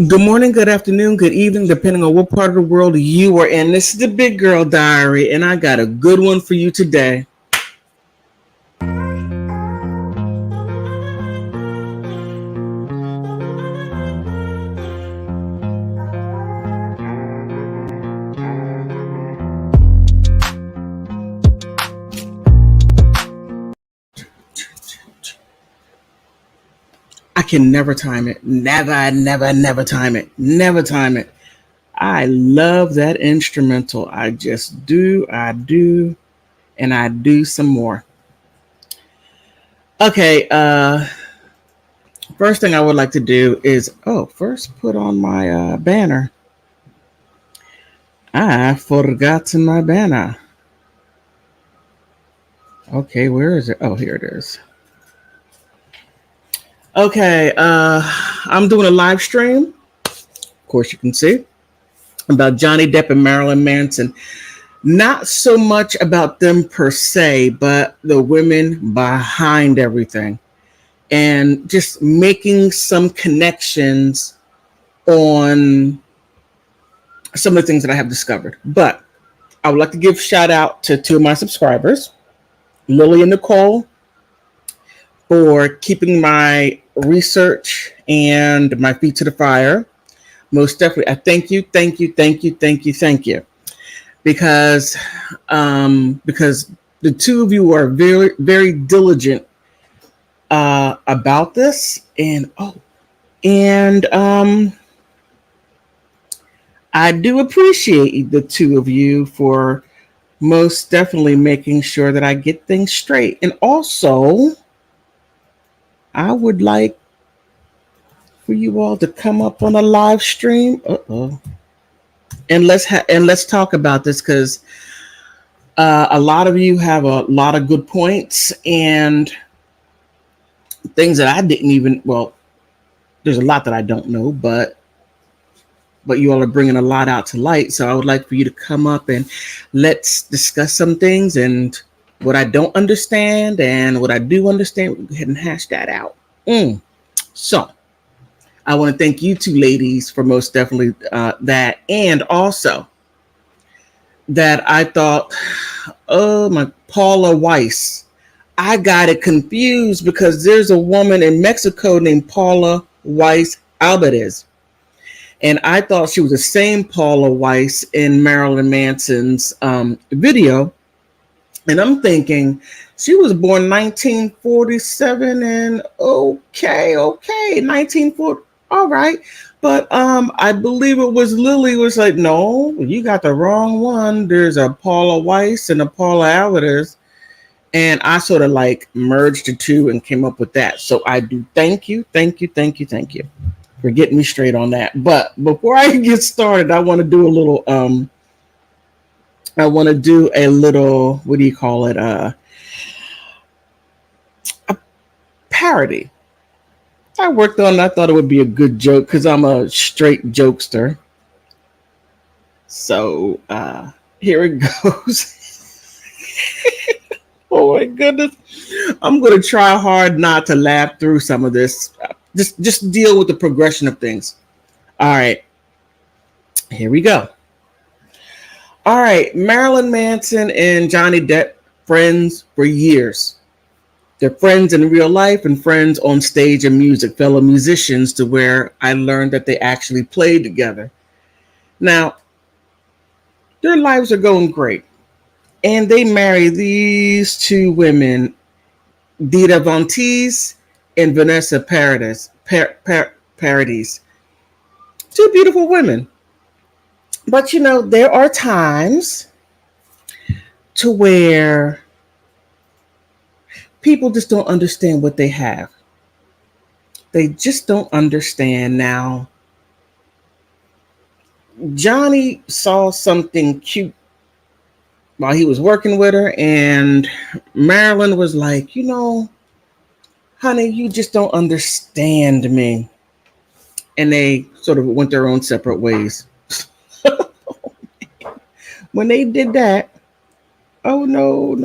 Good morning, good afternoon, good evening, depending on what part of the world you are in. This is the Big Girl Diary, and I got a good one for you today. I can never time it. Never time it. Never time it. I love that instrumental. I just do, and I do some more. Okay, first thing I would like to do is, first put on my banner. I forgot my banner. Okay, where is it? Oh, here it is. Okay, I'm doing a live stream. Of course, you can see about Johnny Depp and Marilyn Manson. Not so much about them per se, but the women behind everything, and just making some connections on some of the things that I have discovered. But I would like to give shout out to two of my subscribers, Lily and Nicole, for keeping my research and my feet to the fire. Most definitely, I thank you, because the two of you are very very diligent about this, and I do appreciate the two of you for most definitely making sure that I get things straight, and also I would like for you all to come up on a live stream. And let's talk about this, because a lot of you have a lot of good points and things that I didn't even. Well, there's a lot that I don't know, but you all are bringing a lot out to light. So I would like for you to come up and let's discuss some things, and what I don't understand and what I do understand. We'll go ahead and hash that out. So I want to thank you two ladies for most definitely that, and also that I thought, oh my, Paula Weiss. I got it confused because there's a woman in Mexico named Paula Weiss Alvarez. And I thought she was the same Paula Weiss in Marilyn Manson's video. And I'm thinking she was born 1947, and okay, 1940. All right. But I believe it was Lily was like, no, you got the wrong one. There's a Paula Weiss and a Paula Alvarez. And I sort of like merged the two and came up with that. So I do thank you for getting me straight on that. But before I get started, I want to do a little what do you call it? A parody. I worked on it. I thought it would be a good joke because I'm a straight jokester. So here it goes. Oh my goodness. I'm going to try hard not to laugh through some of this. Just deal with the progression of things. All right. Here we go. All right. Marilyn Manson and Johnny Depp, friends for years. They're friends in real life and friends on stage and music, fellow musicians, to where I learned that they actually played together. Now, their lives are going great. And they marry these two women, Dita Von Teese and Vanessa Paradis. Two beautiful women. But there are times to where people just don't understand what they have. They just don't understand. Now, Johnny saw something cute while he was working with her, and Marilyn was like, honey, you just don't understand me. And they sort of went their own separate ways. When they did that, oh no.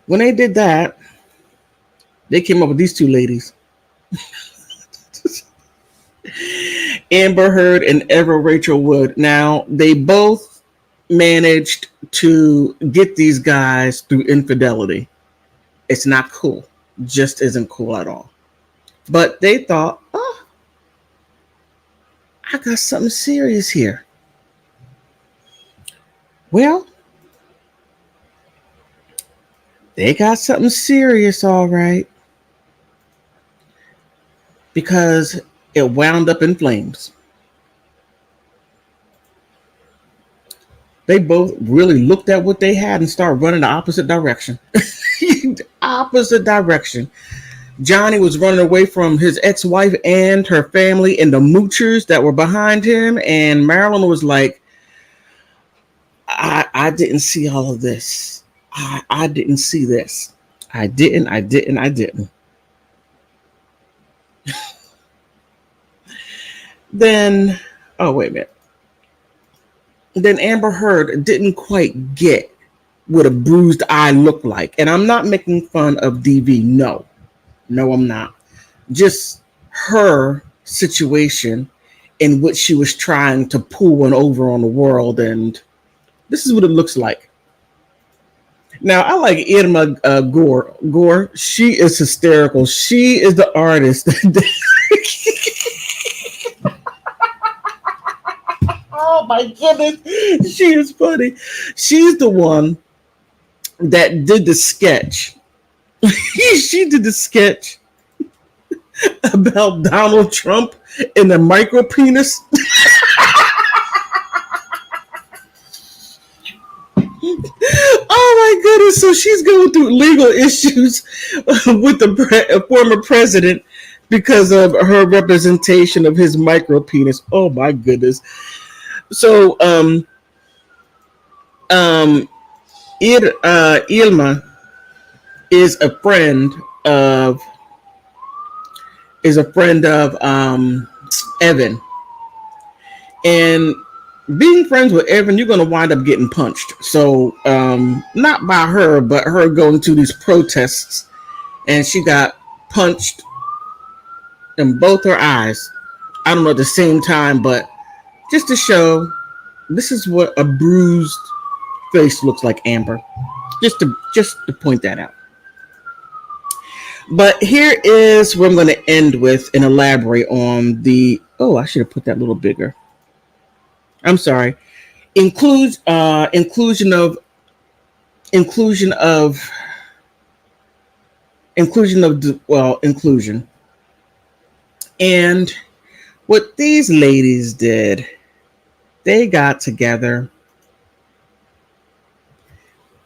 When they did that, they came up with these two ladies. Amber Heard and Ever Rachel Wood. Now, they both managed to get these guys through infidelity. It's not cool. Just isn't cool at all. But they thought, oh, I got something serious here. Well, they got something serious, all right. Because it wound up in flames. They both really looked at what they had and started running the opposite direction. Opposite direction. Johnny was running away from his ex-wife and her family and the moochers that were behind him. And Marilyn was like, I didn't see all of this. I didn't see this. I didn't. Then, oh, wait a minute. Then Amber Heard didn't quite get what a bruised eye looked like. And I'm not making fun of DV. No, I'm not. Just her situation in which she was trying to pull one over on the world. And this is what it looks like. Now, I like Irma Gore. She is hysterical. She is the artist. Oh my goodness, she is funny. She's the one that did the sketch. She did the sketch about Donald Trump and the micro penis. Oh my goodness, so she's going through legal issues with the former president because of her representation of his micro penis. Oh my goodness. So, Ilma is a friend of Evan, and being friends with Evan, you're going to wind up getting punched. So, not by her, but her going to these protests, and she got punched in both her eyes. I don't know at the same time, but just to show, this is what a bruised face looks like, Amber. Just to point that out. But here is what I'm going to end with and elaborate on the. Oh, I should have put that a little bigger. I'm sorry. Inclusion of inclusion. And what these ladies did, they got together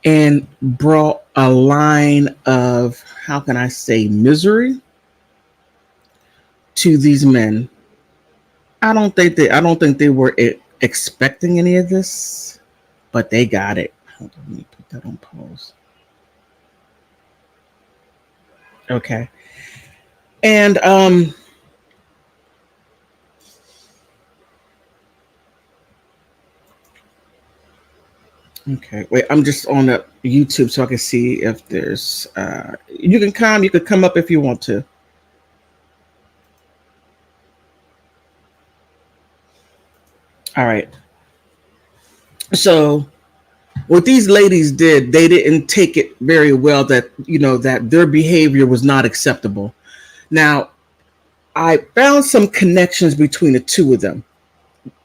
and brought a line of, how can I say, misery to these men. I don't think they were expecting any of this, but they got it. Hold on, let me put that on pause. Okay. And okay, wait, I'm just on the YouTube so I can see if there's you could come up if you want to. All right. So what these ladies did, they didn't take it very well that, that their behavior was not acceptable. Now, I found some connections between the two of them,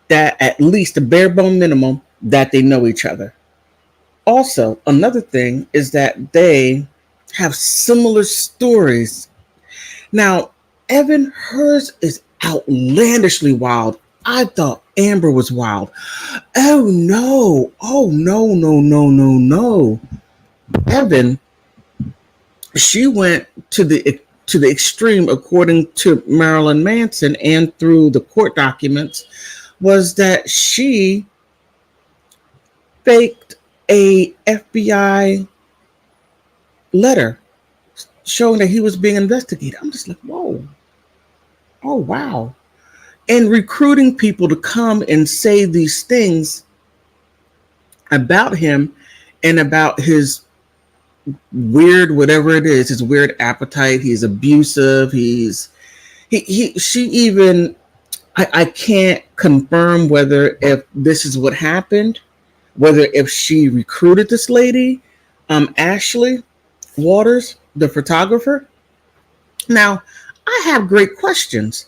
that at least the bare bone minimum that they know each other. Also, another thing is that they have similar stories. Now, Evan, hers is outlandishly wild. I thought Amber was wild. Oh no. Evan, she went to the extreme, according to Marilyn Manson and through the court documents, was that she faked a FBI letter showing that he was being investigated. I'm just like, whoa. Oh, wow. And recruiting people to come and say these things about him and about his weird, whatever it is, his weird appetite. He's abusive. She even I can't confirm whether if this is what happened, whether if she recruited this lady, Ashley Waters, the photographer. Now, I have great questions,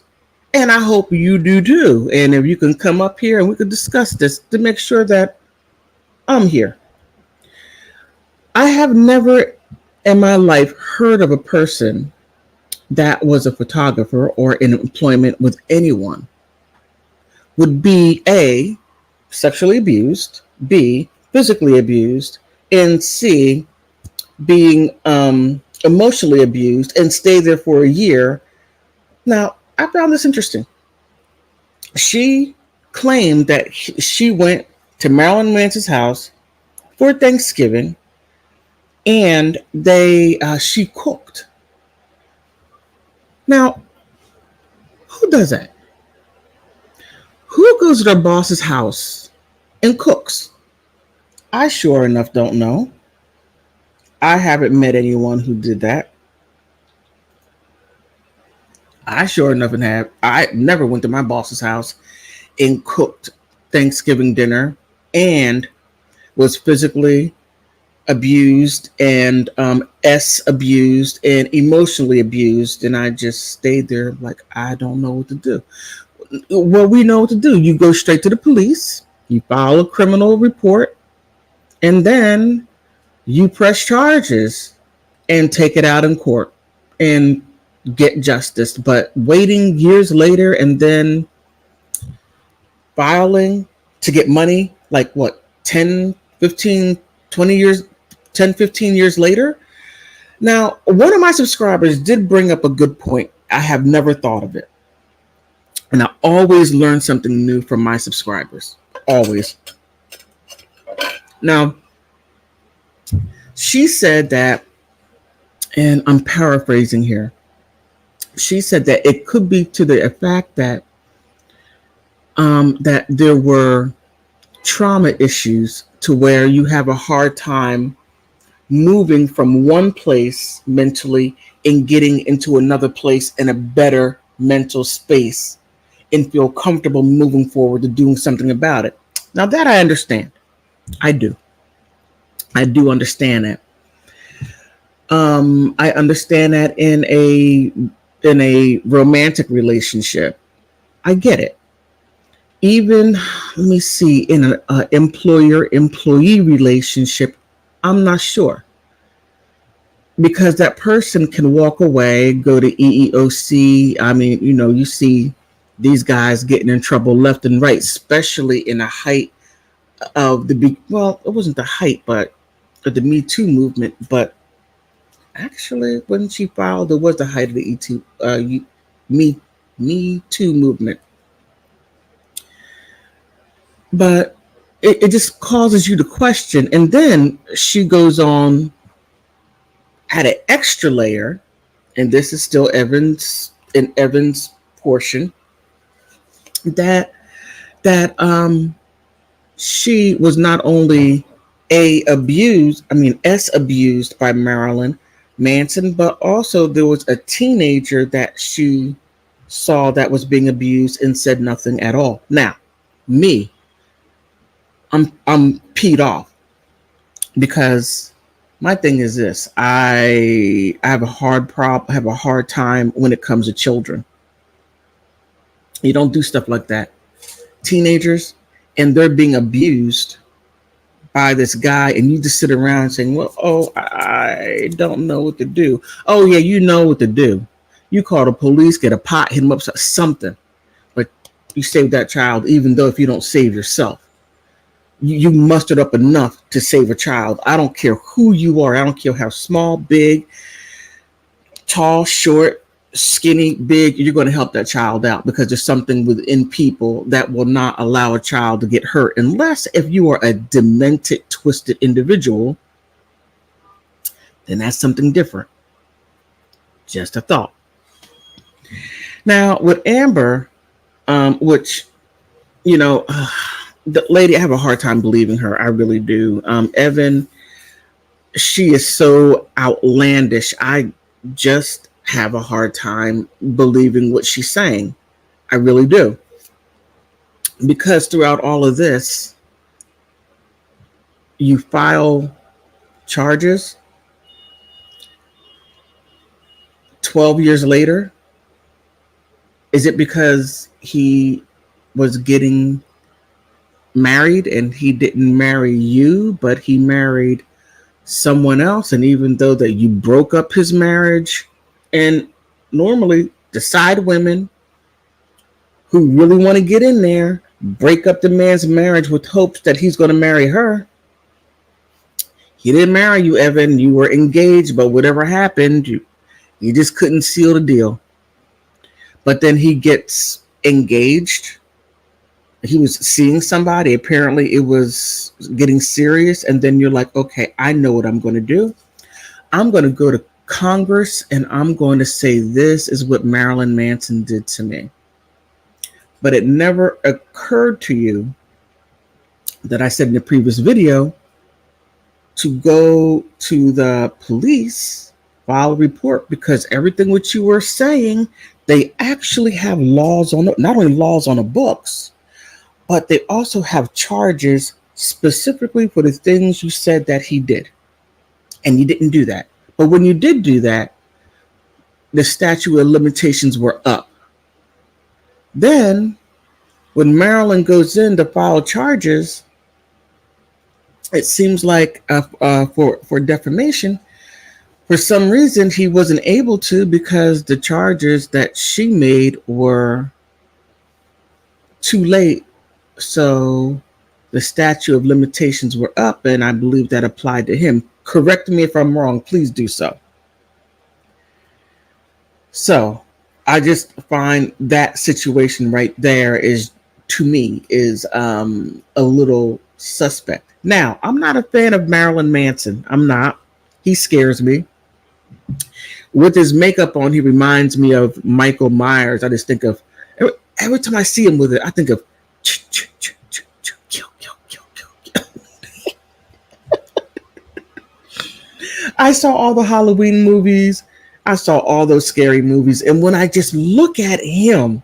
and I hope you do too. And if you can come up here and we could discuss this to make sure that I'm here. I have never in my life heard of a person that was a photographer or in employment with anyone would be A, sexually abused, B, physically abused, and C, being emotionally abused and stay there for a year. Now, I found this interesting. She claimed that she went to Marilyn Manson's house for Thanksgiving, and she cooked. Now, who does that? Who goes to their boss's house and cooks? I sure enough don't know. I haven't met anyone who did that. I sure enough have. I never went to my boss's house and cooked Thanksgiving dinner and was physically abused and abused and emotionally abused, and I just stayed there like I don't know what to do. Well, we know what to do. You go straight to the police, you file a criminal report, and then you press charges and take it out in court and get justice. But waiting years later and then filing to get money, like what, 10, 15, 20 years, 10, 15 years later? Now, one of my subscribers did bring up a good point. I have never thought of it. And I always learn something new from my subscribers. Always. Now, she said that, and I'm paraphrasing here, she said that it could be to the fact that that there were trauma issues to where you have a hard time moving from one place mentally and getting into another place in a better mental space and feel comfortable moving forward to doing something about it. Now that I understand. I do understand that. I understand that in a romantic relationship. I get it. Even, let me see, in an employer-employee relationship, I'm not sure. Because that person can walk away, go to EEOC. I mean, you see these guys getting in trouble left and right, especially in the height of it wasn't the height, but of the Me Too movement. But actually, when she filed, it was the height of the Me Too movement. But it just causes you to question. And then she goes on at an extra layer, and this is still Evan's portion, that she was not only abused by Marilyn Manson, but also there was a teenager that she saw that was being abused and said nothing at all. Now, I'm peed off because my thing is this: I have a hard time when it comes to children. You don't do stuff like that. Teenagers, and they're being abused by this guy, and you just sit around saying, well, I don't know what to do. Oh yeah, you know what to do. You call the police, get a pot, hit him up, something. But you save that child, even though if you don't save yourself. You mustered up enough to save a child. I don't care who you are. I don't care how small, big, tall, short, skinny, big. You're going to help that child out because there's something within people that will not allow a child to get hurt unless if you are a demented, twisted individual, then that's something different. Just a thought. Now with Amber, which, the lady, I have a hard time believing her. I really do. Evan, she is so outlandish. I just have a hard time believing what she's saying. I really do. because throughout all of this, you file charges 12 years later. Is it because he was getting married and he didn't marry you, but he married someone else? And even though that you broke up his marriage, and normally the side women who really want to get in there break up the man's marriage with hopes that he's going to marry her. He didn't marry you, Evan. You were engaged, but whatever happened, you just couldn't seal the deal. But then he gets engaged. He was seeing somebody. Apparently, it was getting serious. And then you're like, okay, I know what I'm going to do. I'm going to go to Congress and I'm going to say this is what Marilyn Manson did to me. But it never occurred to you that I said in the previous video to go to the police, file a report, because everything what you were saying, they actually have laws on it, not only laws on the books, but they also have charges specifically for the things you said that he did. And you didn't do that. But when you did do that, the statute of limitations were up. Then, when Marilyn goes in to file charges, it seems like for defamation, for some reason he wasn't able to, because the charges that she made were too late. So the statute of limitations were up, and I believe that applied to him. Correct me if I'm wrong. Please do so. So I just find that situation right there is, to me, is a little suspect. Now, I'm not a fan of Marilyn Manson. I'm not. He scares me. With his makeup on, he reminds me of Michael Myers. I just think of, every time I see him with it, I think of I saw all the Halloween movies. I saw all those scary movies. And when I just look at him,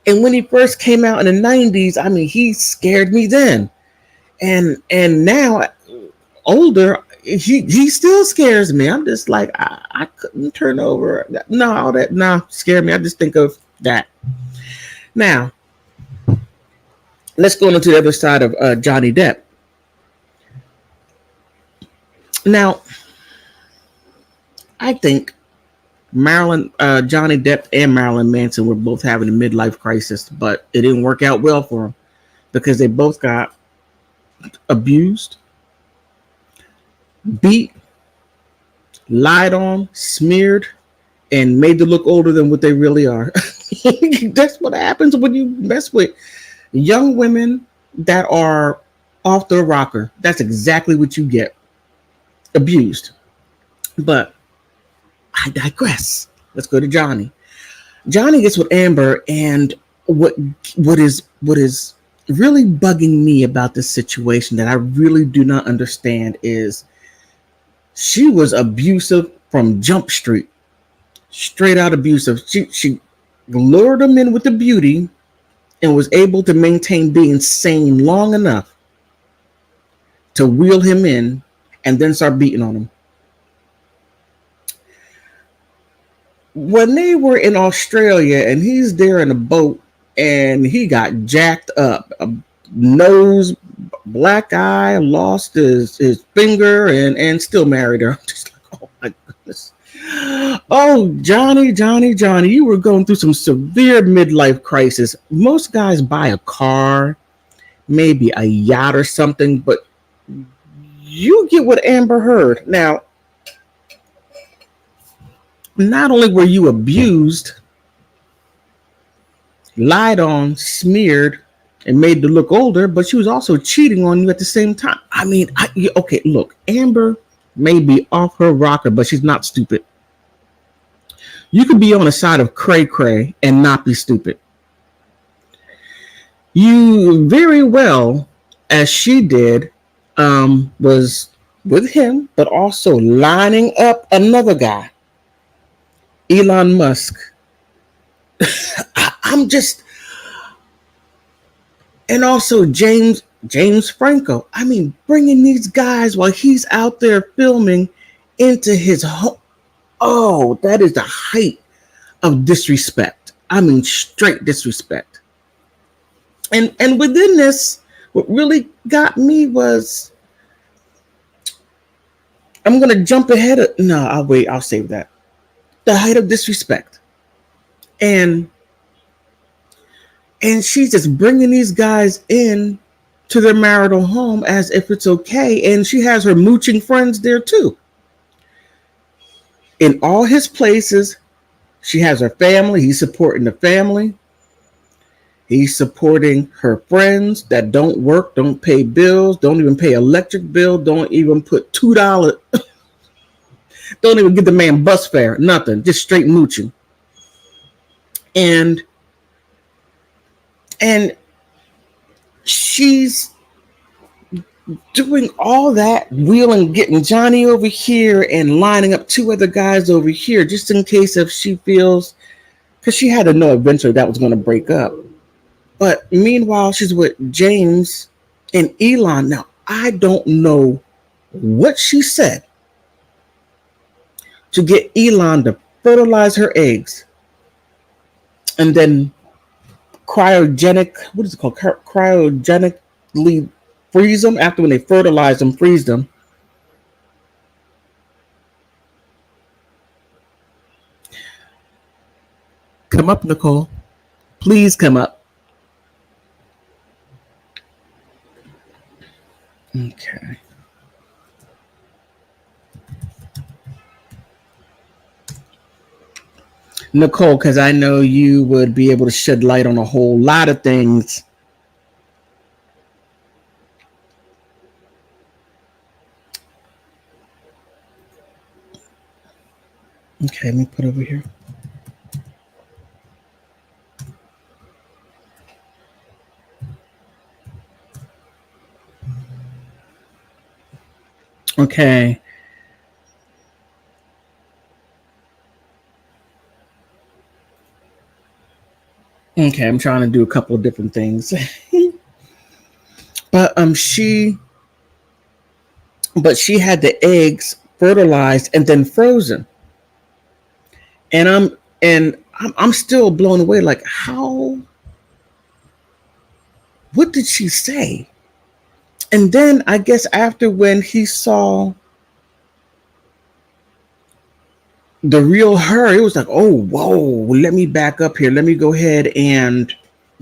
and when he first came out in the 90s, I mean, he scared me then. And now, older, he still scares me. I'm just like, I couldn't turn over. No, all that, no, scared me. I just think of that. Now, let's go on to the other side of Johnny Depp. Now, I think Johnny Depp and Marilyn Manson were both having a midlife crisis, but it didn't work out well for them because they both got abused, beat, lied on, smeared, and made to look older than what they really are. That's what happens when you mess with young women that are off the rocker. That's exactly what you get. Abused. But I digress. Let's go to Johnny. Johnny gets with Amber, and what is really bugging me about this situation that I really do not understand is she was abusive from Jump Street. Straight out abusive. She lured him in with the beauty and was able to maintain being sane long enough to wheel him in and then start beating on him. When they were in Australia and he's there in a boat and he got jacked up, a nose, black eye, lost his finger, and still married her. I'm just like, oh my goodness. Oh, Johnny, you were going through some severe midlife crisis. Most guys buy a car, maybe a yacht or something, but you get what Amber Heard. Now, not only were you abused, lied on, smeared, and made to look older, but she was also cheating on you at the same time. I mean, okay, look, Amber may be off her rocker, but she's not stupid. You could be on the side of cray cray and not be stupid. You very well, as she did, was with him, but also lining up another guy, Elon Musk. I'm just, And also James Franco. I mean, bringing these guys while he's out there filming into his home. Oh, that is the height of disrespect. I mean, straight disrespect. And within this, what really got me was, I'm gonna jump ahead of, no, I'll wait, I'll save that. The height of disrespect. And she's just bringing these guys in to their marital home as if it's okay. And she has her mooching friends there too. In all his places, she has her family. He's supporting the family. He's supporting her friends that don't work, don't pay bills, don't even pay electric bill, don't even put $2, don't even give the man bus fare, nothing, just straight mooching. And she's doing all that, wheeling, getting Johnny over here and lining up two other guys over here, just in case if she feels, because she had to know eventually that was going to break up. But meanwhile, she's with James and Elon. Now, I don't know what she said to get Elon to fertilize her eggs and then cryogenically freeze them after when they fertilize them, freeze them. Come up, Nicole. Please come up. Okay. Nicole, because I know you would be able to shed light on a whole lot of things. Okay, let me put over here. Okay. Okay, I'm trying to do a couple of different things. But she had the eggs fertilized and then frozen. And I'm still blown away, like, how, what did she say? And then I guess after when he saw the real her, it was like, oh, whoa, let me back up here. Let me go ahead and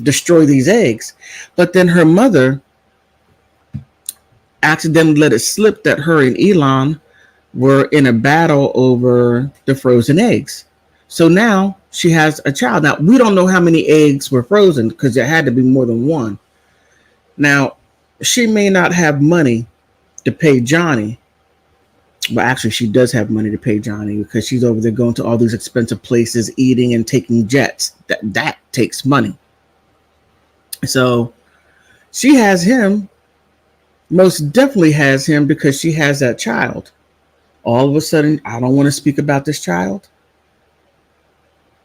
destroy these eggs. But then her mother accidentally let it slip that her and Elon were in a battle over the frozen eggs. So now she has a child. Now, we don't know how many eggs were frozen because there had to be more than one. Now, she may not have money to pay Johnny. Well, actually, she does have money to pay Johnny because she's over there going to all these expensive places, eating and taking jets. That takes money. So she has him, most definitely has him, because she has that child. All of a sudden, I don't want to speak about this child.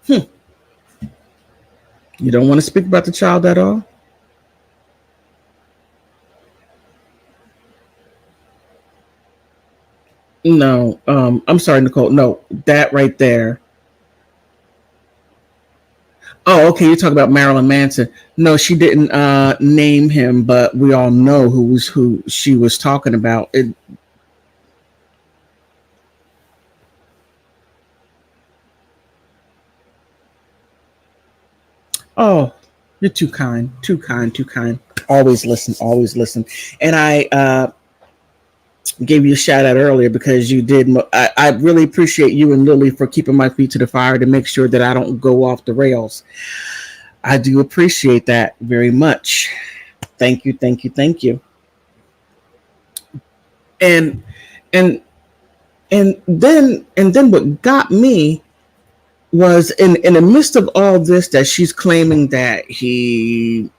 You don't want to speak about the child at all? No, I'm sorry, Nicole. No, that right there. Oh, okay. You're talking about Marilyn Manson. No, she didn't name him, but we all know who she was talking about. Oh, you're too kind, too kind, too kind. Always listen, always listen. And I gave you a shout out earlier because you did. I really appreciate you and Lily for keeping my feet to the fire to make sure that I don't go off the rails. I do appreciate that very much. Thank you, thank you, thank you. And and and then what got me was in the midst of all this, that she's claiming that he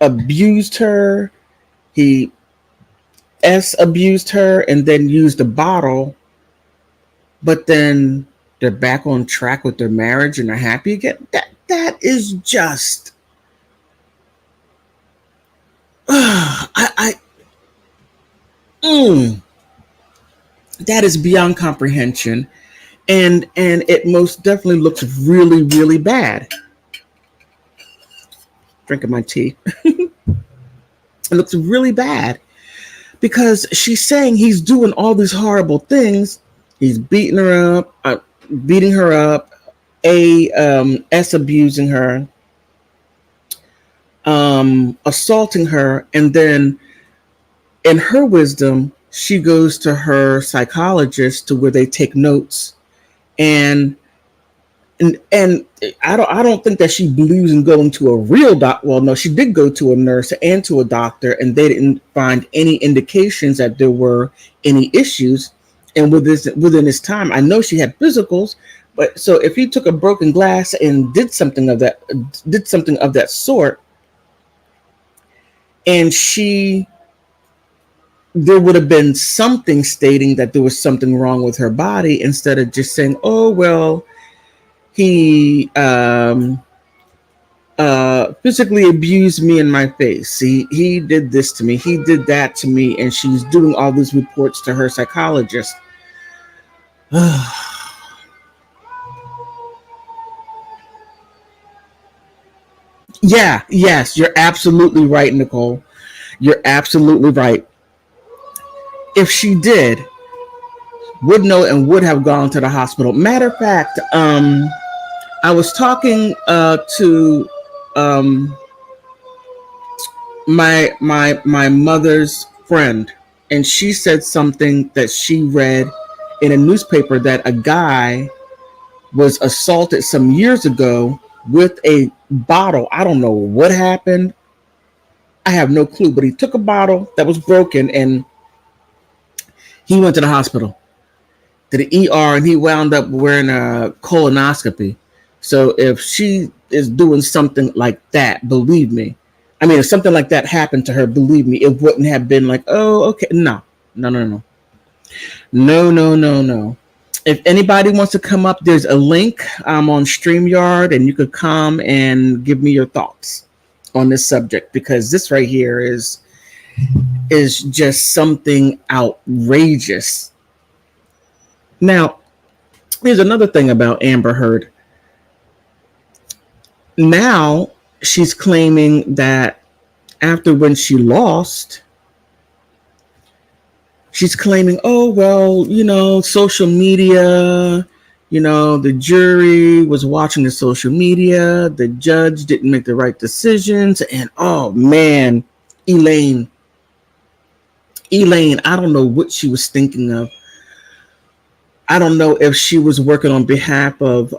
abused her, he abused her, and then used the bottle, but then they're back on track with their marriage and they're happy again. That is just I mm, that is beyond comprehension, and it most definitely looks really, really bad. Drinking my tea. It looks really bad because she's saying he's doing all these horrible things. He's beating her up, S abusing her, assaulting her, and then in her wisdom, she goes to her psychologist to where they take notes, and and I don't think that she believes in going to a real doc. Well, no, she did go to a nurse and to a doctor, and they didn't find any indications that there were any issues. And within this time, I know she had physicals, but so if he took a broken glass and did something of that sort, and there would have been something stating that there was something wrong with her body, instead of just saying, "Oh well, he physically abused me in my face. He did this to me. He did that to me," and she's doing all these reports to her psychologist. Yeah, yes, you're absolutely right, Nicole. You're absolutely right. If she did, would know and would have gone to the hospital. Matter of fact, I was talking to my mother's friend, and she said something that she read in a newspaper, that a guy was assaulted some years ago with a bottle. I don't know what happened. I have no clue, but he took a bottle that was broken and he went to the hospital, to the ER, and he wound up wearing a colonoscopy. So if she is doing something like that, believe me, I mean, if something like that happened to her, believe me, it wouldn't have been like, oh, okay. No, no, no, no. No, no, no, no. If anybody wants to come up, there's a link on StreamYard, and you could come and give me your thoughts on this subject, because this right here is just something outrageous. Now, here's another thing about Amber Heard. Now she's claiming that after when she lost, she's claiming, oh, well, social media, the jury was watching the social media, the judge didn't make the right decisions, and oh man, Elaine, I don't know what she was thinking of. I don't know if she was working on behalf of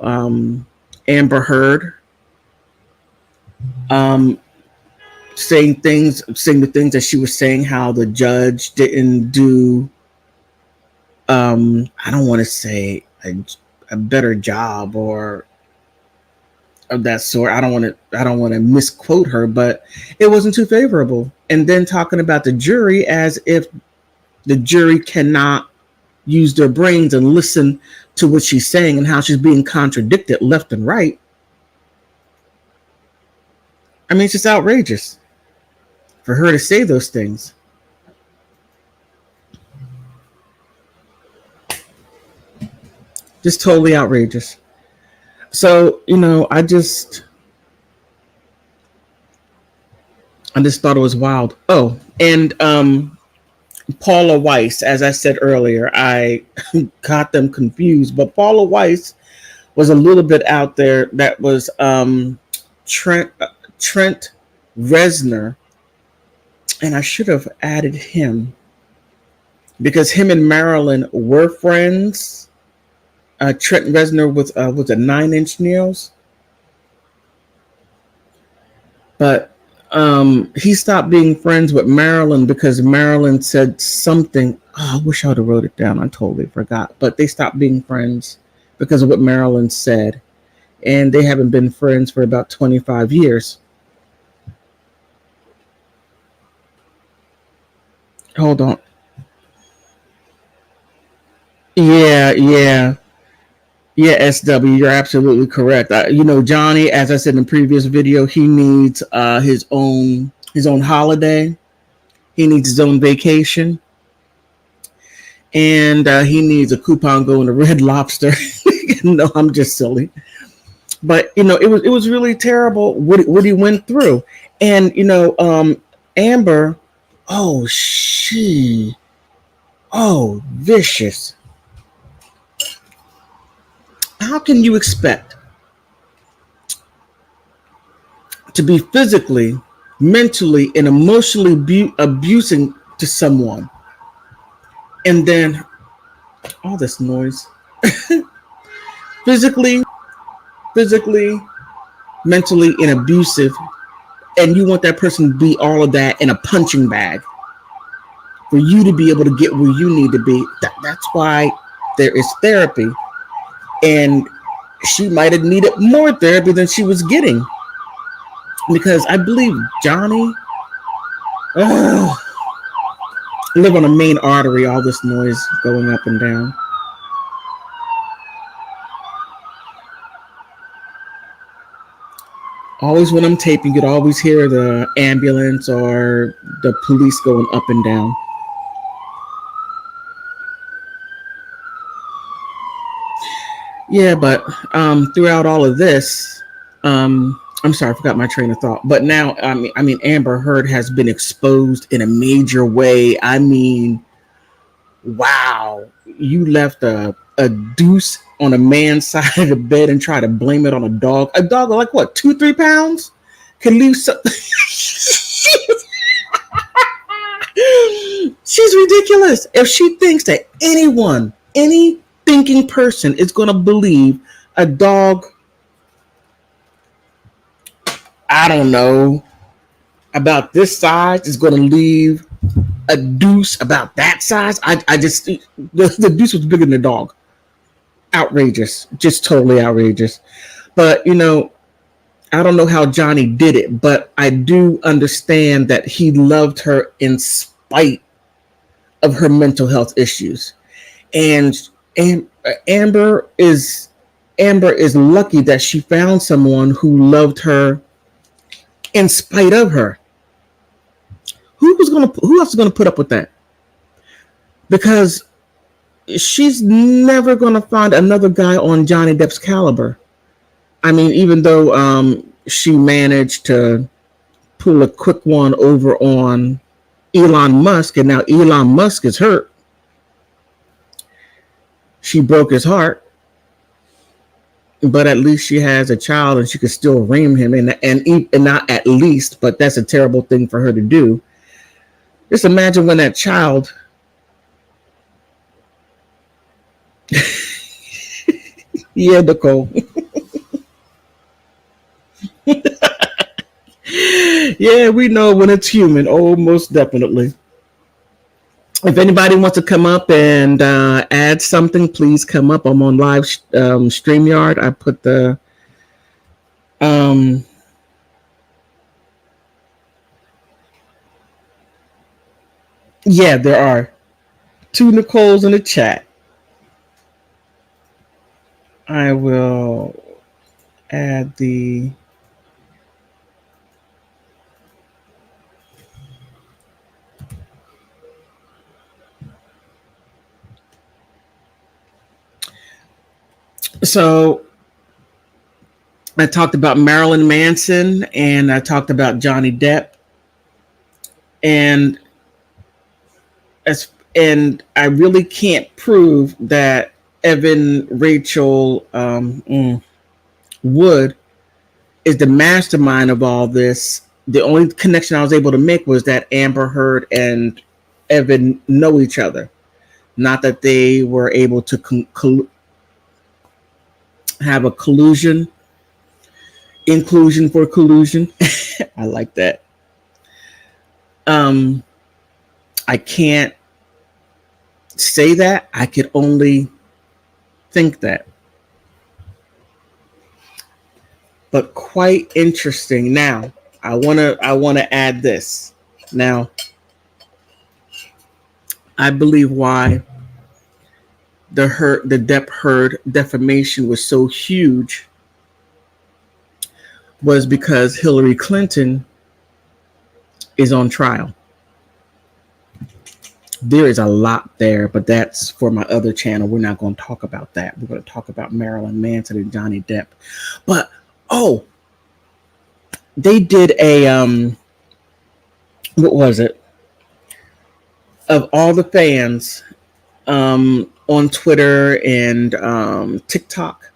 Amber Heard, saying the things that she was saying, how the judge didn't do, I don't want to say a better job or of that sort. I don't want to misquote her, but it wasn't too favorable. And then talking about the jury as if the jury cannot use their brains and listen to what she's saying, and how she's being contradicted left and right. I mean, it's just outrageous for her to say those things. Just totally outrageous. So, I just thought it was wild. Oh, and Paula Weiss, as I said earlier, I got them confused, but Paula Weiss was a little bit out there. That was Trent Reznor, and I should have added him because him and Marilyn were friends. Trent Reznor with a 9 Inch Nails, but he stopped being friends with Marilyn because Marilyn said something. Oh, I wish I would have wrote it down. I totally forgot. But they stopped being friends because of what Marilyn said, and they haven't been friends for about 25 years. Hold on. Yeah, yeah. Yeah, SW, you're absolutely correct. Johnny, as I said in the previous video, he needs his own holiday. He needs his own vacation, and he needs a coupon going to Red Lobster. No, I'm just silly. But it was really terrible what he went through. And Amber, oh, vicious. How can you expect to be physically, mentally, and emotionally abusing to someone, and then all this noise? physically physically, mentally, and abusive, and you want that person to be all of that in a punching bag for you to be able to get where you need to be. That's why there is therapy, and she might have needed more therapy than she was getting, because I believe Johnny live on a main artery. All this noise going up and down. Always when I'm taping, you'd always hear the ambulance or the police going up and down. Yeah, but throughout all of this, I'm sorry, I forgot my train of thought. But now, I mean, Amber Heard has been exposed in a major way. I mean, wow, you left a deuce on a man's side of the bed and try to blame it on a dog. A dog like what, 2-3 pounds can leave some. She's ridiculous. If she thinks that any thinking person is going to believe a dog, I don't know, about this size is going to leave a deuce about that size, I just, the deuce was bigger than the dog. Outrageous, just totally outrageous. But I don't know how Johnny did it, but I do understand that he loved her in spite of her mental health issues. And Amber is lucky that she found someone who loved her in spite of her. Who else is gonna put up with that? Because she's never gonna find another guy on Johnny Depp's caliber. I mean, even though she managed to pull a quick one over on Elon Musk, and now Elon Musk is hurt. She broke his heart, but at least she has a child and she could still ream him, and not at least, but that's a terrible thing for her to do. Just imagine when that child yeah, Nicole. Yeah, we know when it's human. Oh, most definitely. If anybody wants to come up and add something, please come up. I'm on live StreamYard. I put the yeah, there are 2 Nicoles in the chat. I will add the so I talked about Marilyn Manson and I talked about Johnny Depp, and I really can't prove that Evan Rachel Wood is the mastermind of all this. The only connection I was able to make was that Amber Heard and Evan know each other, not that they were able to have a collusion, inclusion for collusion. I like that. I can't say that. I could only think that. But quite interesting. Now, I wanna add this. Now, I believe why the Depp Heard defamation was so huge was because Hillary Clinton is on trial. There is a lot there, but that's for my other channel. We're not going to talk about that. We're going to talk about Marilyn Manson and Johnny Depp. But oh, they did a what was it? Of all the fans on Twitter and TikTok.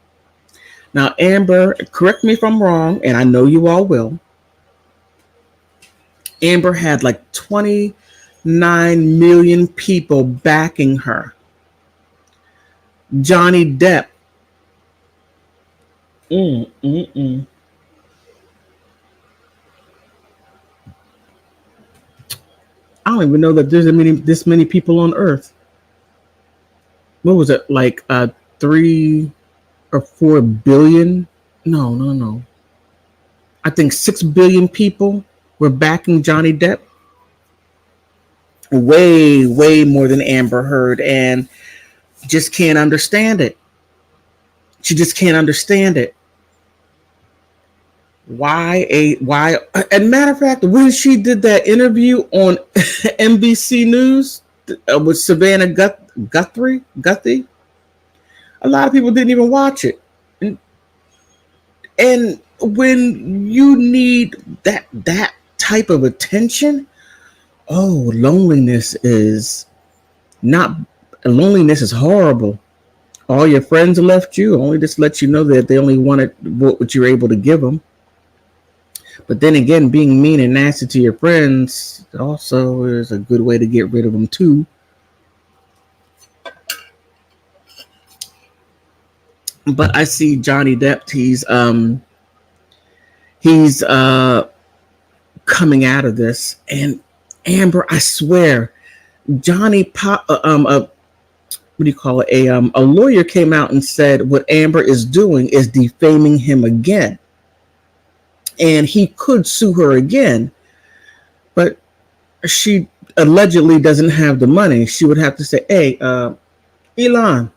Now, Amber, correct me if I'm wrong, and I know you all will. Amber had like 29 million people backing her. Johnny Depp. I don't even know that there's this many people on Earth. What was it, like 3 or 4 billion? No. I think 6 billion people were backing Johnny Depp. Way more than Amber Heard, and just can't understand it. She just can't understand it. Why? And matter of fact, when she did that interview on NBC News with Savannah Guthrie, a lot of people didn't even watch it. And when you need that type of attention, loneliness is horrible. All your friends left you, only just let you know that they only wanted what you're able to give them. But then again, being mean and nasty to your friends also is a good way to get rid of them too. But I see Johnny Depp. He's coming out of this, and Amber, I swear, Johnny what do you call it? A lawyer came out and said what Amber is doing is defaming him again, and he could sue her again, but she allegedly doesn't have the money. She would have to say, "Hey, Elon,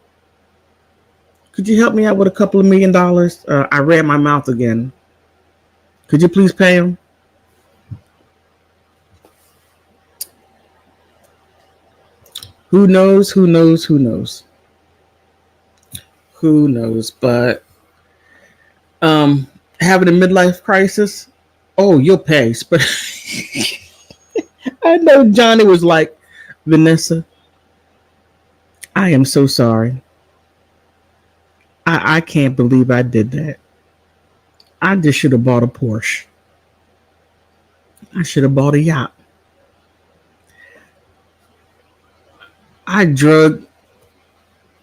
could you help me out with a couple of $1 million? I ran my mouth again. Could you please pay him?" Who knows? But having a midlife crisis, you'll pay. But I know Johnny was like, "Vanessa, I am so sorry. I can't believe I did that. I just should have bought a Porsche. I should have bought a yacht. I drug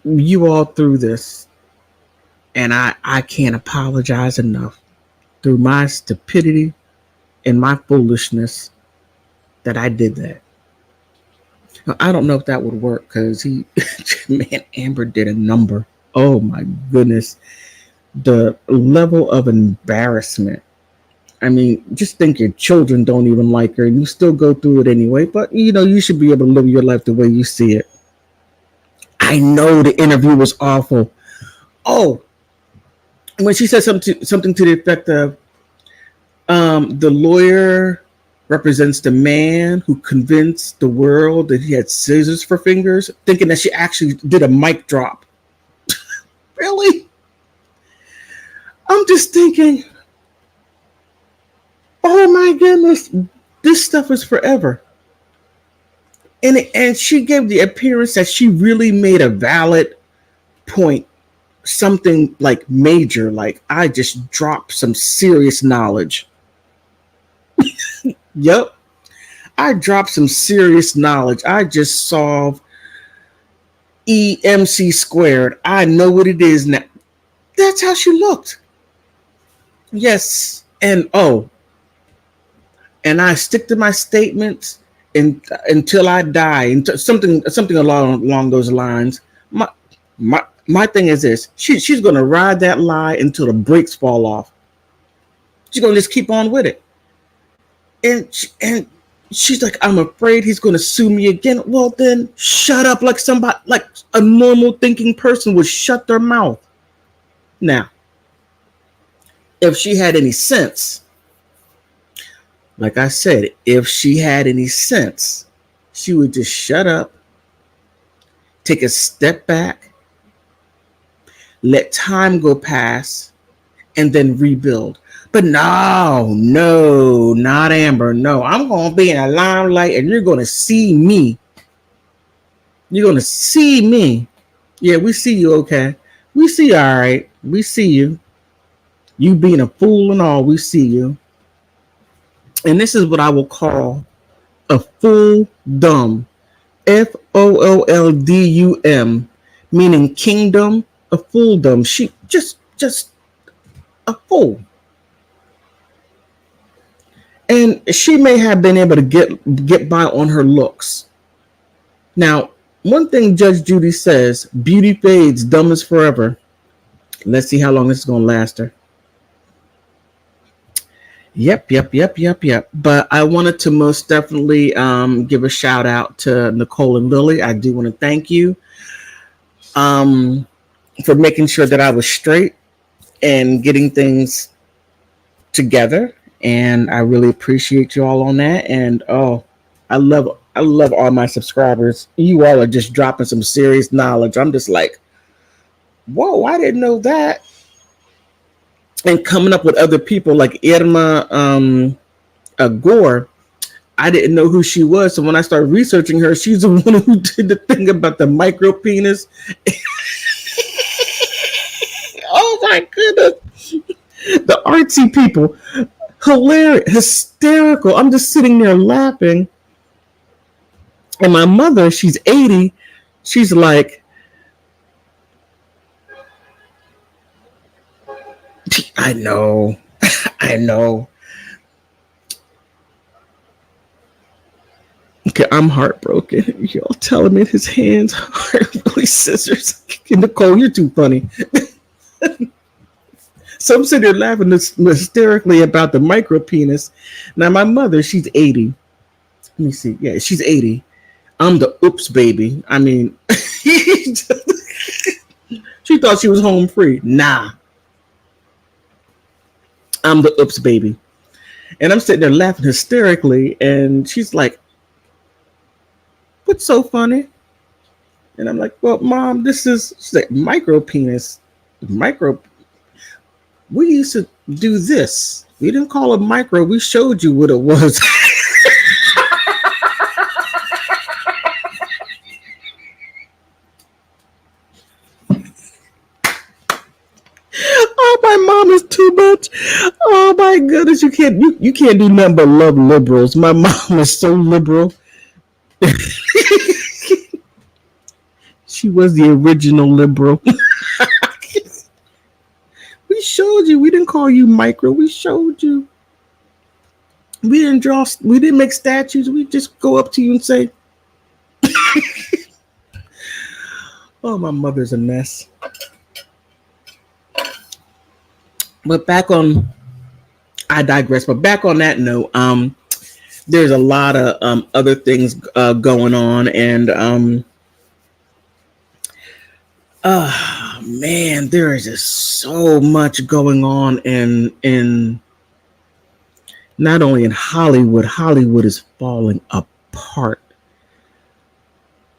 you all through this, and I can't apologize enough through my stupidity and my foolishness that I did that." Now, I don't know if that would work because Amber did a number. Oh my goodness. The level of embarrassment. I mean, just think your children don't even like her and you still go through it anyway. But, you should be able to live your life the way you see it. I know the interview was awful. When she said something to the effect of, the lawyer represents the man who convinced the world that he had scissors for fingers, thinking that she actually did a mic drop. Really? I'm just thinking, oh my goodness, this stuff is forever. And she gave the appearance that she really made a valid point, something like major, like I just dropped some serious knowledge. Yep. I dropped some serious knowledge. I just solved EMC squared. I know what it is now. That's how she looked. Yes. And I stick to my statements until I die. Something along those lines. My thing is this. She's gonna ride that lie until the brakes fall off. She's gonna just keep on with it. And she's like, "I'm afraid he's gonna sue me again." Well, then shut up, like a normal thinking person would shut their mouth. Now, if she had any sense, like I said, if she had any sense, she would just shut up take a step back, let time go past, and then rebuild. But no, no, not Amber. No, I'm going to be in a limelight and you're going to see me. You're going to see me. Yeah, we see you, okay? We see you, all right. We see you. You being a fool and all, we see you. And this is what I will call a fool dumb. FOOLDUM, meaning kingdom of fooldom. She just a fool. And she may have been able to get by on her looks. Now, one thing Judge Judy says, beauty fades, dumb is forever. Let's see how long this is going to last her. Yep. But I wanted to most definitely give a shout out to Nicole and Lily. I do want to thank you for making sure that I was straight and getting things together. And I really appreciate you all on that. And I love all my subscribers. You all are just dropping some serious knowledge. I'm just like, whoa, I didn't know that. And coming up with other people like Irma Gore, I didn't know who she was. So when I started researching her, she's the one who did the thing about the micro penis. Oh my goodness. The artsy people. Hilarious, hysterical. I'm just sitting there laughing. And my mother, she's 80. She's like, I know. Okay, I'm heartbroken. Y'all telling me his hands are really scissors. Nicole, you're too funny. So I'm sitting there laughing hysterically about the micro penis. Now my mother, she's 80. Let me see. Yeah, she's 80. I'm the oops baby. I mean, she thought she was home free. Nah. I'm the oops baby. And I'm sitting there laughing hysterically. And she's like, what's so funny? And I'm like, well, Mom, she's like, micro penis. We used to do this. We didn't call it micro. We showed you what it was. Oh, my mom is too much. Oh my goodness, you can't do nothing but love liberals. My mom is so liberal. She was the original liberal. We showed you. We didn't call you micro. We showed you. We didn't make statues. We just go up to you and say, oh, my mother's a mess. But I digress. But back on that note, there's a lot of other things going on. And man, there is just so much going on in not only in Hollywood. Hollywood is falling apart.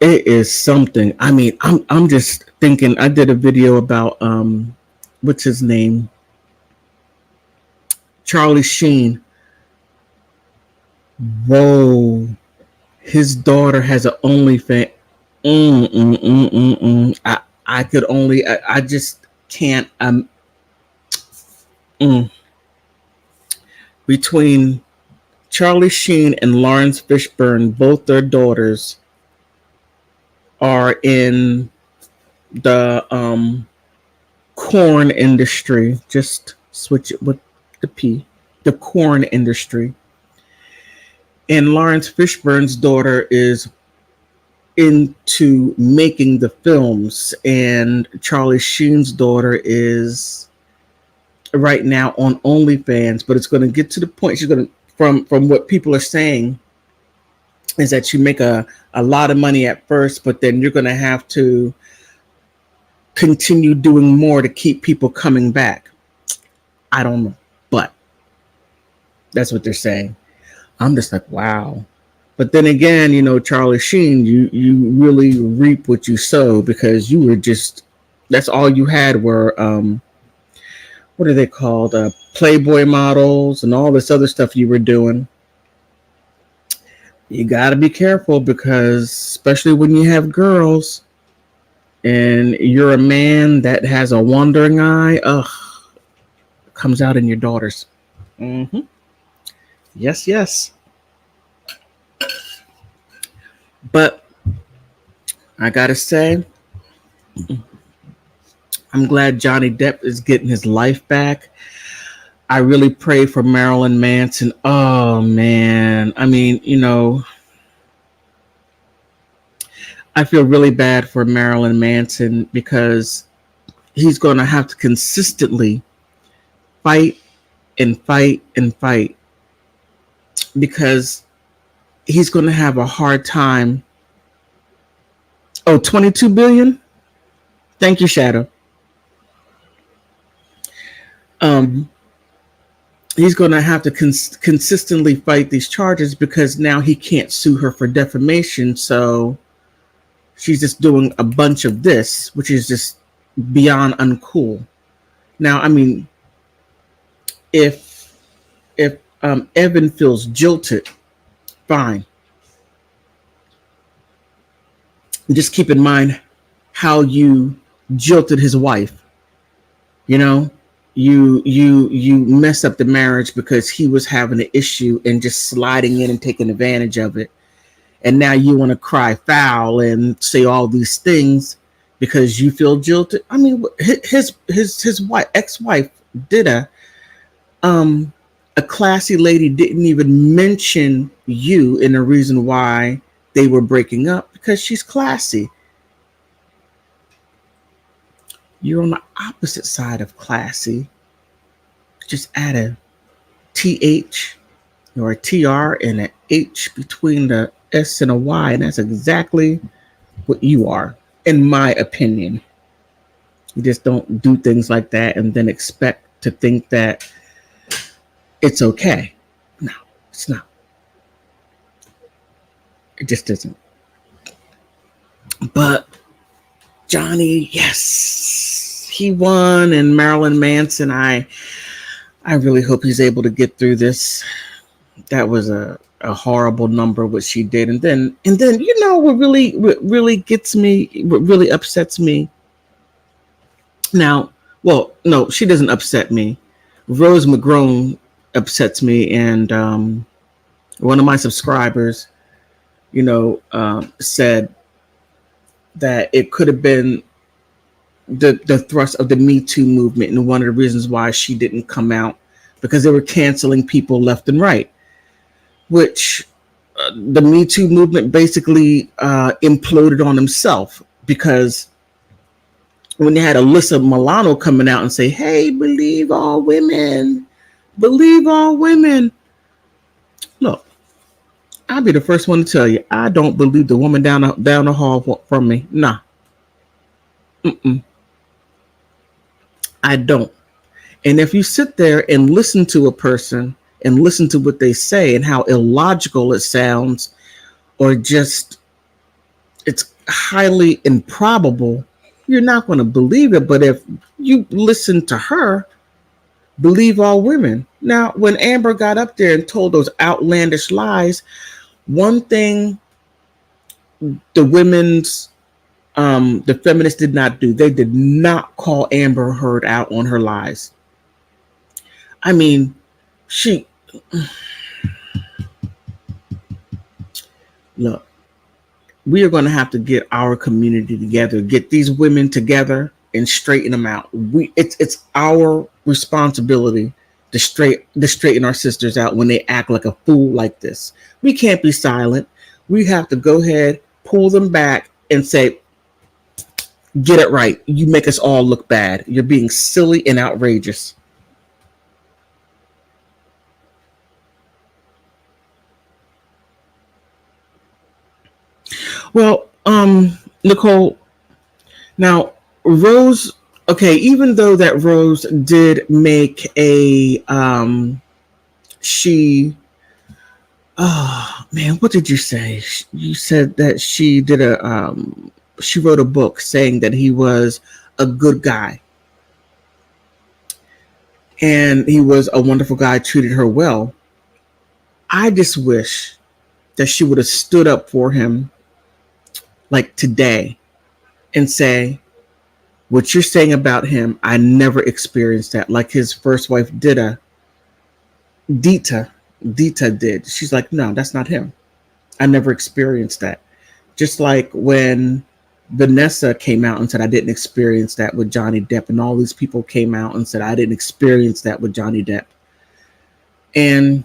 It is something. I mean, I'm just thinking. I did a video about what's his name, Charlie Sheen. Whoa, his daughter has an OnlyFans. I could only. I just can't. Between Charlie Sheen and Lawrence Fishburne, both their daughters are in the corn industry. Just switch it with the P. The corn industry. And Lawrence Fishburne's daughter is into making the films, and Charlie Sheen's daughter is right now on OnlyFans, but it's going to get to the point. She's going to, from what people are saying, is that you make a lot of money at first, but then you're going to have to continue doing more to keep people coming back. I don't know, but that's what they're saying. I'm just like, wow. But then again, Charlie Sheen, you really reap what you sow, because you were just, that's all you had were what are they called, Playboy models and all this other stuff you were doing. You got to be careful, because especially when you have girls and you're a man that has a wandering eye, comes out in your daughters. Mm-hmm. Yes, yes. But I gotta say, I'm glad Johnny Depp is getting his life back. I really pray for Marilyn Manson. Oh man, I mean, I feel really bad for Marilyn Manson, because he's going to have to consistently fight and fight and fight, because he's going to have a hard time. Oh, 22 billion. Thank you, Shadow. He's going to have to consistently fight these charges, because now he can't sue her for defamation. So she's just doing a bunch of this, which is just beyond uncool. Now, I mean, if Evan feels jilted, fine. Just keep in mind how you jilted his wife. You mess up the marriage because he was having an issue and just sliding in and taking advantage of it. And now you want to cry foul and say all these things because you feel jilted. I mean, his wife, ex-wife, did a classy lady didn't even mention you in the reason why they were breaking up, because she's classy. You're on the opposite side of classy. Just add a TH or a TR and an H between the S and a Y, and that's exactly what you are, in my opinion. You just don't do things like that and then expect to think that it's okay. No, it's not. It just isn't. But Johnny, yes, he won, and Marilyn Manson, I really hope he's able to get through this. That was a horrible number what she did, and then what really gets me, what really upsets me. Now, well, no, she doesn't upset me. Rose McGrone upsets me, and one of my subscribers, said that it could have been the thrust of the Me Too movement, and one of the reasons why she didn't come out, because they were canceling people left and right, which the Me Too movement basically imploded on himself, because when they had Alyssa Milano coming out and say, hey, believe all women. Look, I'll be the first one to tell you, I don't believe the woman down the hall from me. Nah. I don't. And if you sit there and listen to a person and listen to what they say and how illogical it sounds, or just it's highly improbable, you're not going to believe it. But if you listen to her, believe all women. Now, when Amber got up there and told those outlandish lies, one thing the feminists did not do, they did not call Amber Heard out on her lies. I mean, look, we are going to have to get our community together, get these women together and straighten them out. It's our responsibility to straighten our sisters out when they act like a fool like this. We can't be silent. We have to go ahead, pull them back and say, get it right. You make us all look bad. You're being silly and outrageous. Well, Nicole, now Rose, okay, even though that Rose did make a Oh man, what did you say? You said that she wrote a book saying that he was a good guy and he was a wonderful guy, treated her well. I just wish that she would have stood up for him like today and say, what you're saying about him, I never experienced that. Like his first wife Dita, Dita did. She's like, no, that's not him. I never experienced that. Just like when Vanessa came out and said, I didn't experience that with Johnny Depp. And all these people came out and said, I didn't experience that with Johnny Depp. And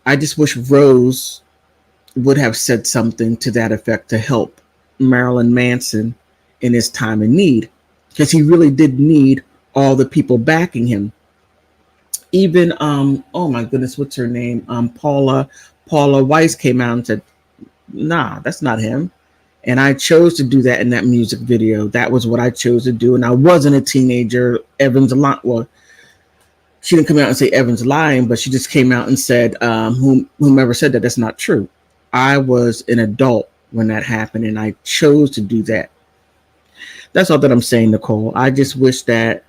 I just wish Rose would have said something to that effect to help Marilyn Manson in his time of need. Because he really did need all the people backing him. Even oh my goodness, what's her name? Paula Weiss came out and said, nah, that's not him. And I chose to do that in that music video. That was what I chose to do. And I wasn't a teenager. Well, she didn't come out and say Evan's lying, but she just came out and said, whomever said that, that's not true. I was an adult when that happened, and I chose to do that. That's all that I'm saying, Nicole. I just wish that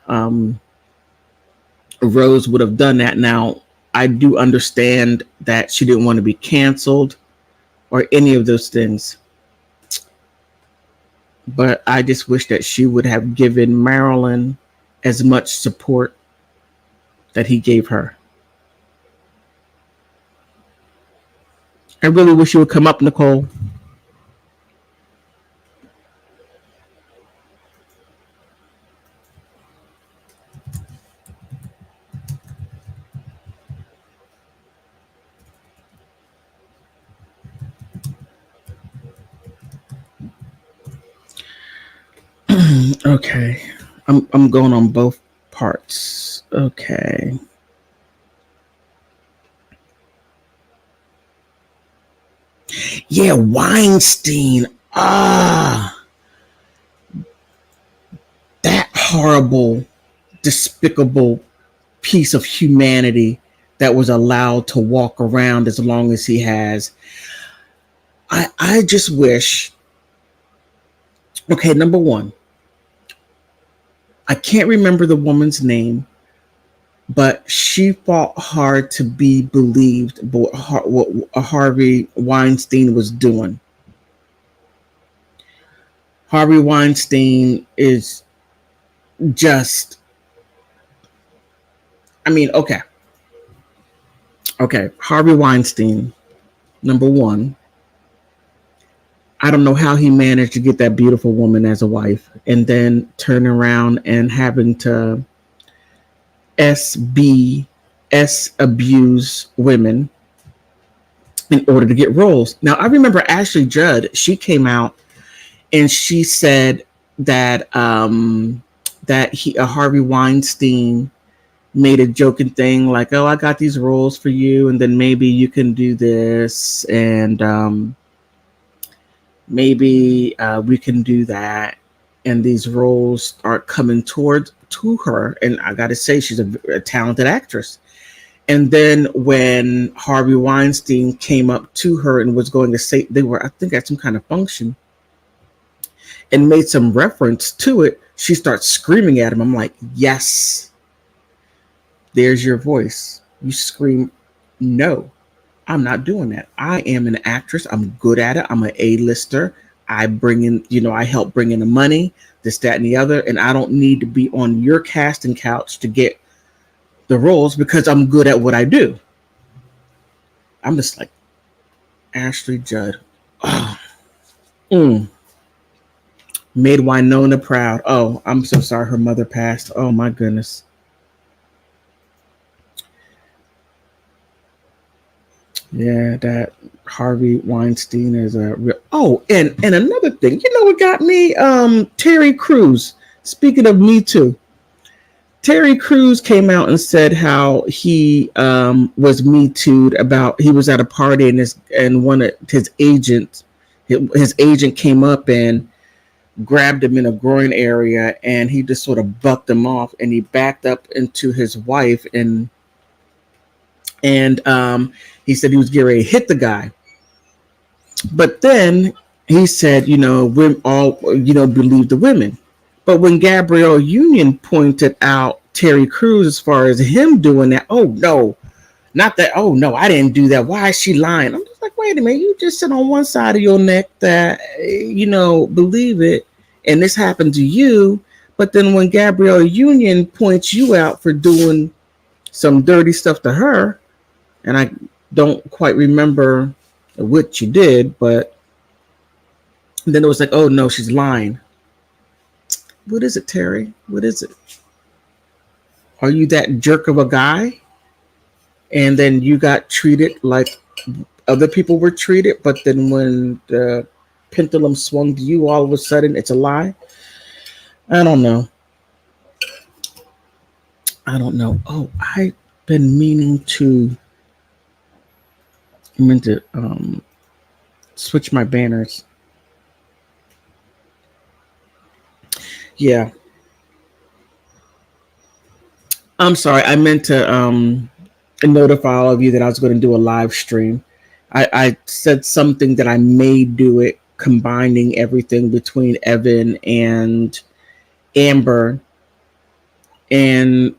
Rose would have done that. Now, I do understand that she didn't want to be canceled or any of those things. But I just wish that she would have given Marilyn as much support that he gave her. I really wish you would come up, Nicole. Okay. I'm going on both parts. Okay. Yeah, Weinstein. That horrible, despicable piece of humanity that was allowed to walk around as long as he has. I just wish. Okay, number one, I can't remember the woman's name, but she fought hard to be believed what Harvey Weinstein was doing. Harvey Weinstein is just, I mean, okay. Harvey Weinstein, number one, I don't know how he managed to get that beautiful woman as a wife and then turn around and having to abuse women in order to get roles. Now, I remember Ashley Judd, she came out and she said that Harvey Weinstein made a joking thing like, oh, I got these roles for you, and then maybe you can do this, and maybe we can do that. And these roles start coming to her. And I got to say, she's a talented actress. And then when Harvey Weinstein came up to her and was going to say, they were, I think, at some kind of function, and made some reference to it, she starts screaming at him. I'm like, yes, there's your voice. You scream, no, I'm not doing that. I am an actress. I'm good at it. I'm an A-lister. I bring in, I help bring in the money, this, that, and the other. And I don't need to be on your casting couch to get the roles because I'm good at what I do. I'm just like, Ashley Judd. Oh. Made Winona proud. Oh, I'm so sorry. Her mother passed. Oh my goodness. Yeah, that Harvey Weinstein is a real. Oh, and another thing, what got me? Terry Crews. Speaking of Me Too, Terry Crews came out and said how he was Me Too'd about. He was at a party and one of his agents, his agent came up and grabbed him in a groin area, and he just sort of bucked him off, and he backed up into his wife and And he said he was getting ready to hit the guy. But then he said, women all, believe the women. But when Gabrielle Union pointed out Terry Crews as far as him doing that, oh no, not that, oh no, I didn't do that. Why is she lying? I'm just like, wait a minute, you just sit on one side of your neck that, believe it, and this happened to you. But then when Gabrielle Union points you out for doing some dirty stuff to her, and I don't quite remember what you did, but then it was like, oh no, she's lying. What is it, Terry? What is it? Are you that jerk of a guy? And then you got treated like other people were treated, but then when the pendulum swung to you, all of a sudden it's a lie? I don't know. Oh, I've been meaning to switch my banners. Yeah. I'm sorry. I meant to notify all of you that I was going to do a live stream. I said something that I may do it, combining everything between Evan and Amber, and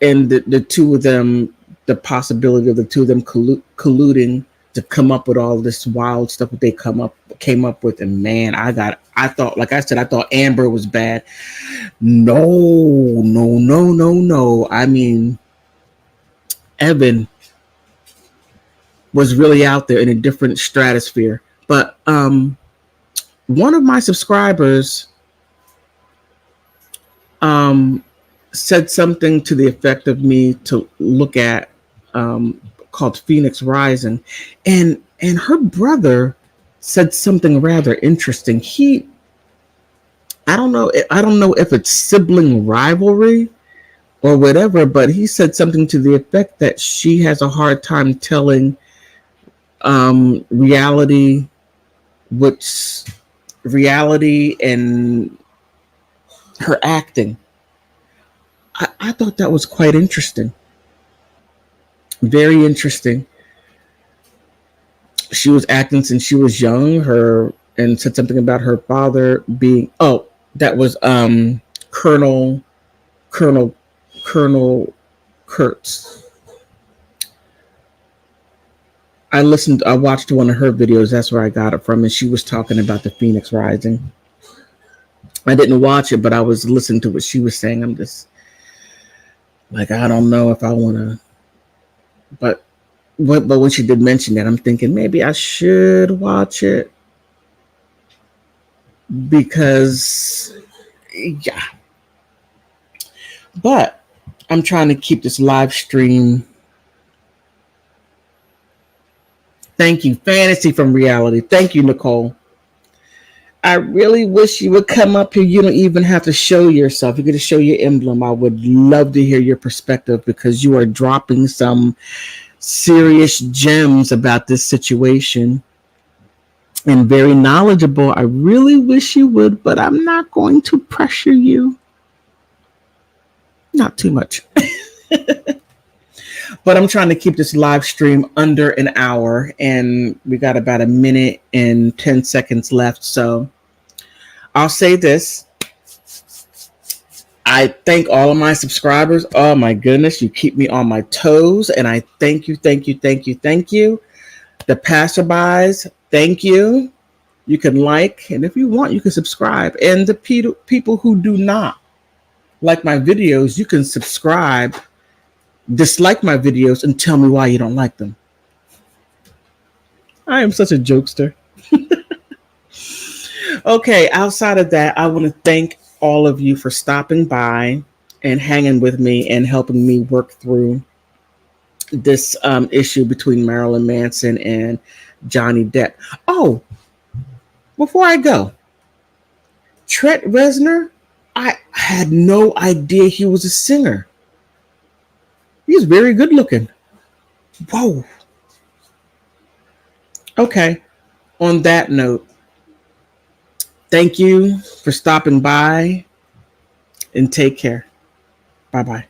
the two of them, the possibility of the two of them colluding to come up with all this wild stuff that they came up with. And man, I thought, like I said, I thought Amber was bad. No. I mean, Evan was really out there in a different stratosphere. But one of my subscribers said something to the effect of me to look at called Phoenix Rising, and her brother said something rather interesting. I don't know if it's sibling rivalry or whatever, but he said something to the effect that she has a hard time telling reality and her acting. I thought that was quite interesting. Very interesting. She was acting since she was young, and said something about her father being, that was Colonel Kurtz. I watched one of her videos. That's where I got it from. And she was talking about the Phoenix Rising. I didn't watch it, but I was listening to what she was saying. I'm just like, I don't know if I want to, but when she did mention that, I'm thinking maybe I should watch it because, yeah. But I'm trying to keep this live stream. Thank you, Fantasy from Reality. Thank you, Nicole. I really wish you would come up here. You don't even have to show yourself. You get to show your emblem. I would love to hear your perspective because you are dropping some serious gems about this situation and very knowledgeable. I really wish you would, but I'm not going to pressure you. Not too much. But I'm trying to keep this live stream under an hour, and we got about a minute and 10 seconds left. So I'll say this. I thank all of my subscribers. Oh my goodness, you keep me on my toes, and I thank you. The passerbys, thank you. You can like, and if you want, you can subscribe. And the people who do not like my videos, you can subscribe, dislike my videos, and tell me why you don't like them. I am such a jokester. Okay, outside of that, I want to thank all of you for stopping by and hanging with me and helping me work through this issue between Marilyn Manson and Johnny Depp. Oh, before I go, Trent Reznor, I had no idea he was a singer. He's very good looking. Whoa. Okay, on that note, thank you for stopping by and take care. Bye-bye.